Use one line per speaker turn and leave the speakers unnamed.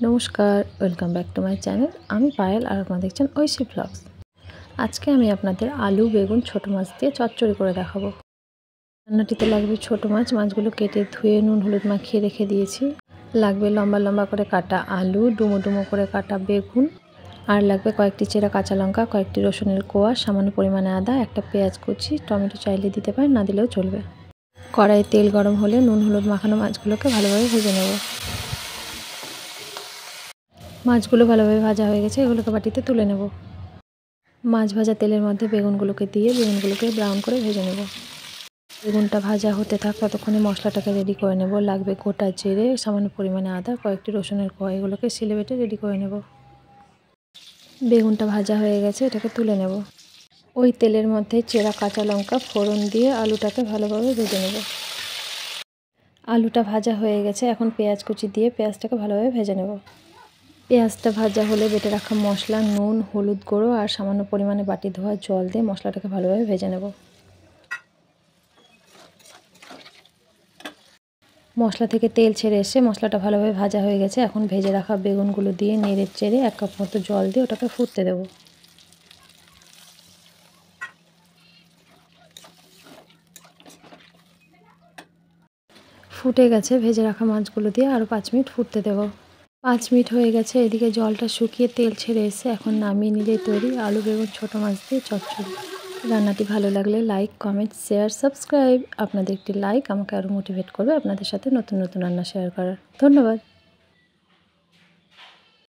নমস্কার, welcome back to my channel. আমি পায়েল আর আপনারা দেখছেন ঐশী ব্লগস। আজকে আমি আপনাদের আলু, বেগুন, ছোটো মাছ দিয়ে চচ্চড়ি করে দেখাবো। রান্নাটিতে লাগবে ছোটো মাছ, মাছগুলো কেটে ধুয়ে নুন হলুদ মাখিয়ে রেখে দিয়েছি। লাগবে লম্বা লম্বা করে কাটা আলু, ডুমো ডুমো করে কাটা বেগুন, আর লাগবে কয়েকটি চেরা কাঁচা লঙ্কা, কয়েকটি রসুনের কোয়া, সামান্য পরিমাণে আদা, একটা পেঁয়াজ কুচি, টমেটো চাইলে দিতে পারেন, না দিলেও চলবে। কড়াইয়ে তেল গরম হলে নুন হলুদ মাখানো মাছগুলোকে ভালোভাবে ভেজে নেব। মাছগুলো ভালোভাবে ভাজা হয়ে গেছে, এগুলোকে বাটিতে তুলে নেব। মাছ ভাজা তেলের মধ্যে বেগুনগুলোকে দিয়ে বেগুনগুলোকে ব্রাউন করে ভেজে নেব। বেগুনটা ভাজা হতে থাক ততক্ষণে মশলাটাকে রেডি করে নেব। লাগবে গোটা জিরে, সামান্য পরিমাণে আদা, কয়েকটি রসুনের কোয়া, এগুলোকে শিলে বেটে রেডি করে নেব। বেগুনটা ভাজা হয়ে গেছে, এটাকে তুলে নেব। ওই তেলের মধ্যে চেরা কাঁচা লঙ্কা ফোড়ন দিয়ে আলুটাকে ভালোভাবে ভেজে নেব। আলুটা ভাজা হয়ে গেছে, এখন পেঁয়াজ কুচি দিয়ে পেঁয়াজটাকে ভালোভাবে ভেজে নেব। পেঁয়াজটা ভাজা হলে বেটে রাখা মশলা, নুন, হলুদ গুঁড়ো আর সামান্য পরিমাণে বাটি ধোয়া জল দিয়ে মশলাটাকে ভালোভাবে ভেজে নেব। মশলা থেকে তেল ছেড়ে এসে মশলাটা ভালোভাবে ভাজা হয়ে গেছে, এখন ভেজে রাখা বেগুনগুলো দিয়ে নেড়ে চেড়ে 1 কাপ মতো জল দিয়ে ওটাকে ফুটতে দেব। ফুটে গেছে, ভেজে রাখা মাছগুলো দিয়ে আরও 5 মিনিট ফুটতে দেব। 5 মিনিট হয়ে গেছে, এদিকে জলটা শুকিয়ে তেল ছেড়ে এসে এখন নামিয়ে নিলেই তৈরি আলু বেগুন ছোটো মাছ দিয়ে চচ্চড়ি। রান্নাটি ভালো লাগলে লাইক, কমেন্ট, শেয়ার, সাবস্ক্রাইব। আপনাদের একটি লাইক আমাকে আরও মোটিভেট করবে আপনাদের সাথে নতুন নতুন রান্না শেয়ার করার। ধন্যবাদ।